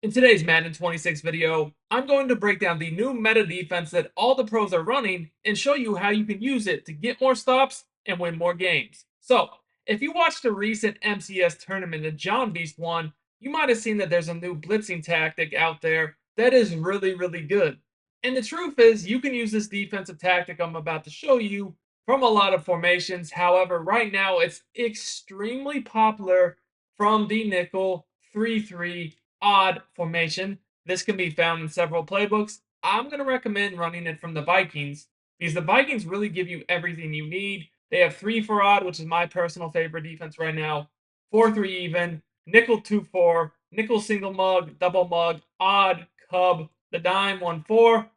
In today's Madden 26 video, I'm going to break down the new meta defense that all the pros are running and show you how you can use it to get more stops and win more games. So, if you watched a recent MCS tournament that John Beast won, you might have seen that there's a new blitzing tactic out there that is really good. And the truth is, you can use this defensive tactic I'm about to show you from a lot of formations. However, right now it's extremely popular from the nickel 3-3 odd formation. This can be found in several playbooks. I'm going to recommend running it from the Vikings because the Vikings really give you everything you need. They have 3-4 odd, which is my personal favorite defense right now, 4-3 even, nickel 2-4, nickel single mug, double mug, odd, cub, the dime 1-4.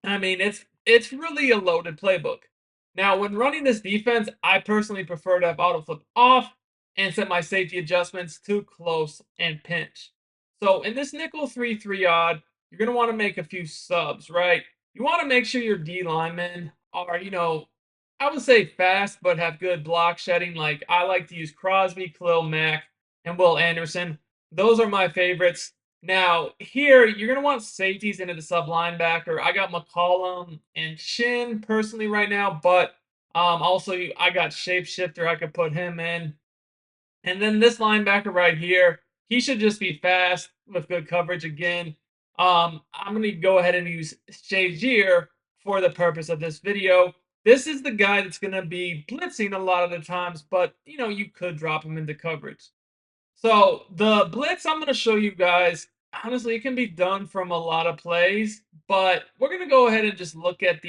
I mean, it's really a loaded playbook. Now, when running this defense, I personally prefer to have auto flip off and set my safety adjustments to close and pinch. So in this nickel 3-3 odd, you're going to want to make a few subs, right? You want to make sure your D linemen are, I would say fast, but have good block shedding. Like I like to use Crosby, Khalil Mack, and Will Anderson. Those are my favorites. Now, here, you're going to want safeties into the sub linebacker. I got McCollum and Shin personally right now, but also I got Shapeshifter. I could put him in. And then this linebacker right here, he should just be fast with good coverage again. I'm going to go ahead and use Shazier for the purpose of this video. This is the guy that's going to be blitzing a lot of the times, but, you could drop him into coverage. So the blitz I'm going to show you guys, honestly, it can be done from a lot of plays, but we're going to go ahead and just look at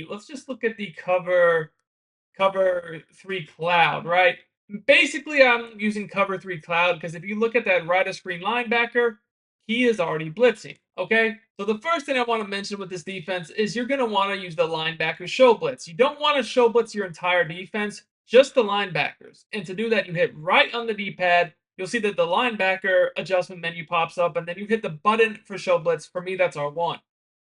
let's just look at the cover 3 cloud, right? Basically, I'm using cover 3 cloud because if you look at that right of screen linebacker, he is already blitzing, okay? So the first thing I want to mention with this defense is you're going to want to use the linebacker show blitz. You don't want to show blitz your entire defense, just the linebackers. And to do that, you hit right on the D-pad. You'll see that the linebacker adjustment menu pops up, and then you hit the button for show blitz. For me, that's R1.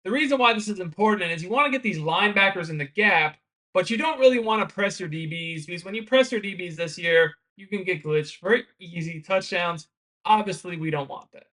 The reason why this is important is you want to get these linebackers in the gap, but you don't really want to press your DBs because when you press your DBs this year, you can get glitched for easy touchdowns. Obviously, we don't want that.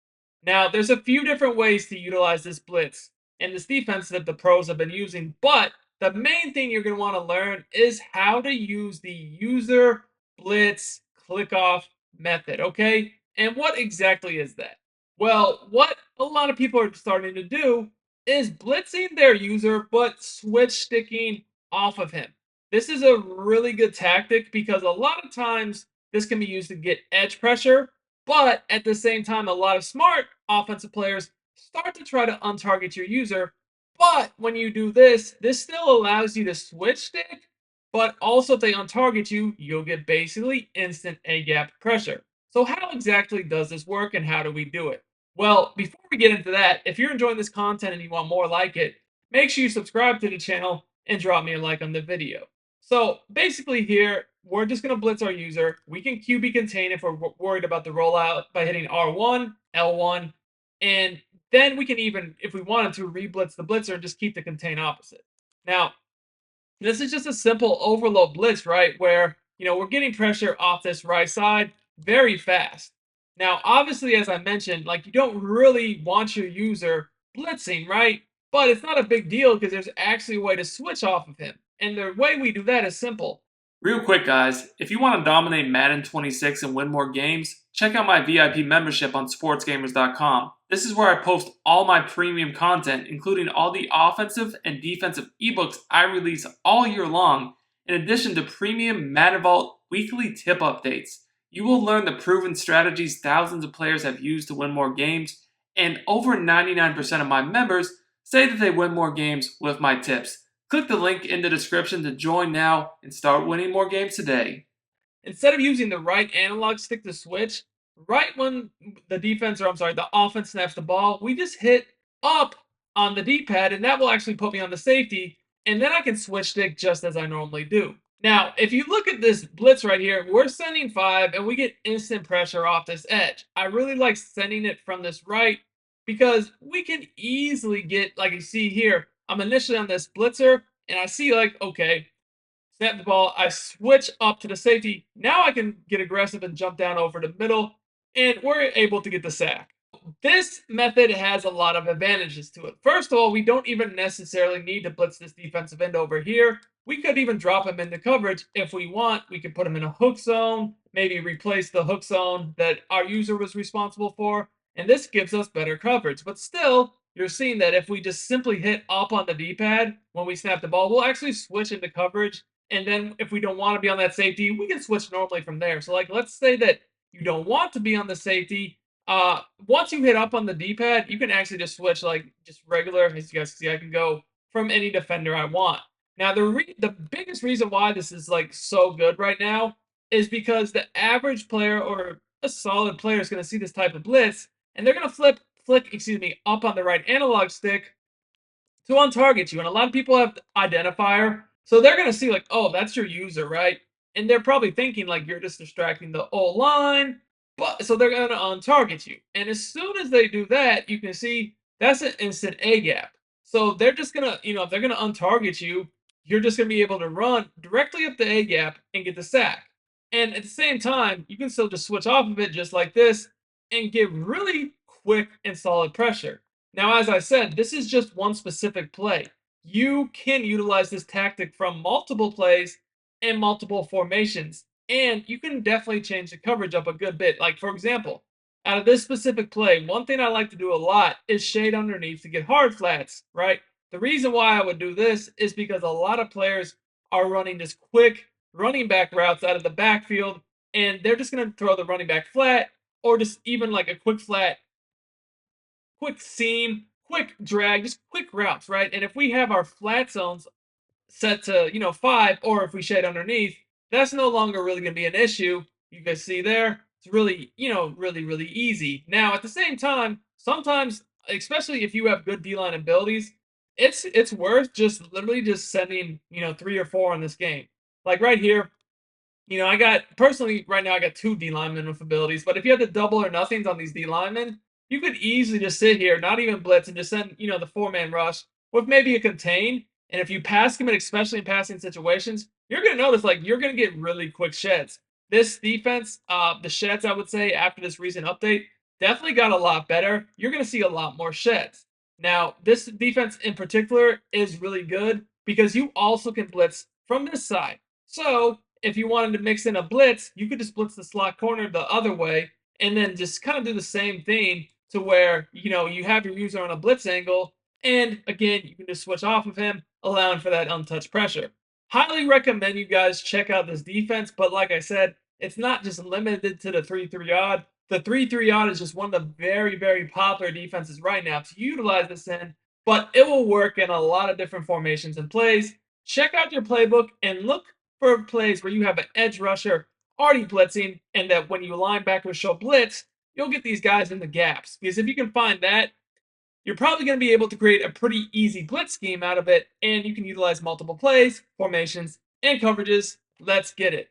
Now, there's a few different ways to utilize this blitz and this defense that the pros have been using, but the main thing you're going to want to learn is how to use the user blitz click off method, okay? And what exactly is that? Well, what a lot of people are starting to do is blitzing their user, but switch sticking off of him. This is a really good tactic because a lot of times this can be used to get edge pressure, but at the same time, a lot of smart offensive players start to try to untarget your user. But when you do this, this still allows you to switch stick, but also if they untarget you, you'll get basically instant A-gap pressure. So how exactly does this work and how do we do it? Well, before we get into that, if you're enjoying this content and you want more like it, make sure you subscribe to the channel and drop me a like on the video. So basically here, we're just going to blitz our user. We can QB contain if we're worried about the rollout by hitting R1, L1, and then we can even, if we wanted to, re-blitz the blitzer and just keep the contain opposite. Now, this is just a simple overload blitz, right? Where, we're getting pressure off this right side very fast. Now, obviously, as I mentioned, like you don't really want your user blitzing, right? But it's not a big deal because there's actually a way to switch off of him. And the way we do that is simple. Real quick, guys, if you want to dominate Madden 26 and win more games, check out my VIP membership on Sportsgamerz.com. This is where I post all my premium content, including all the offensive and defensive ebooks I release all year long, in addition to premium Madden Vault weekly tip updates. You will learn the proven strategies thousands of players have used to win more games, and over 99% of my members say that they win more games with my tips. Click the link in the description to join now and start winning more games today. Instead of using the right analog stick to switch, right when the offense snaps the ball, we just hit up on the D-pad, and that will actually put me on the safety, and then I can switch stick just as I normally do. Now, if you look at this blitz right here, we're sending 5, and we get instant pressure off this edge. I really like sending it from this right because we can easily get, like you see here, I'm initially on this blitzer, and I see okay, snap the ball, I switch up to the safety. Now I can get aggressive and jump down over the middle, and we're able to get the sack. this method has a lot of advantages to it. First of all, we don't even necessarily need to blitz this defensive end over here. We could even drop him into coverage if we want. We could put him in a hook zone, maybe replace the hook zone that our user was responsible for, and this gives us better coverage. But still, you're seeing that if we just simply hit up on the D-pad when we snap the ball, we'll actually switch into coverage. And then if we don't want to be on that safety, we can switch normally from there. So like, let's say that you don't want to be on the safety. Once you hit up on the D-pad, you can actually just switch like just regular. As you guys see, I can go from any defender I want. Now, the biggest reason why this is like so good right now is because the average player or a solid player is going to see this type of blitz, and they're going to flick up on the right analog stick to untarget you. And a lot of people have identifier, so they're gonna see like, oh, that's your user, right? And they're probably thinking like you're just distracting the O line, but so they're gonna untarget you. And as soon as they do that, you can see that's an instant A gap. So they're just gonna, if they're gonna untarget you, you're just gonna be able to run directly up the A gap and get the sack. And at the same time, you can still just switch off of it just like this and get really quick and solid pressure. Now, as I said, this is just one specific play. You can utilize this tactic from multiple plays and multiple formations, and you can definitely change the coverage up a good bit. Like, for example, out of this specific play, one thing I like to do a lot is shade underneath to get hard flats, right? The reason why I would do this is because a lot of players are running this quick running back routes out of the backfield, and they're just going to throw the running back flat or just even like a quick flat, quick seam, quick drag, just quick routes, right? And if we have our flat zones set to, 5, or if we shade underneath, that's no longer really going to be an issue. You guys see there, it's really, really easy. Now, at the same time, sometimes, especially if you have good D-line abilities, it's worth just literally just sending, 3 or 4 in this game. Like right here, I got personally right now I got 2 D linemen with abilities, but if you had the double or nothings on these D linemen, you could easily just sit here, not even blitz, and just send, the 4-man rush with maybe a contain. And if you pass him, and especially in passing situations, you're gonna notice like you're gonna get really quick sheds. This defense, the sheds I would say after this recent update, definitely got a lot better. You're gonna see a lot more sheds. Now, this defense in particular is really good because you also can blitz from this side. So if you wanted to mix in a blitz, you could just blitz the slot corner the other way and then just kind of do the same thing to where, you have your user on a blitz angle. And again, you can just switch off of him, allowing for that untouched pressure. Highly recommend you guys check out this defense. But like I said, it's not just limited to the 3-3 odd. The 3-3 odd is just one of the very, very popular defenses right now to utilize this in, but it will work in a lot of different formations and plays. Check out your playbook and look for plays where you have an edge rusher already blitzing, and that when you linebackers show blitz, you'll get these guys in the gaps. Because if you can find that, you're probably going to be able to create a pretty easy blitz scheme out of it, and you can utilize multiple plays, formations, and coverages. Let's get it.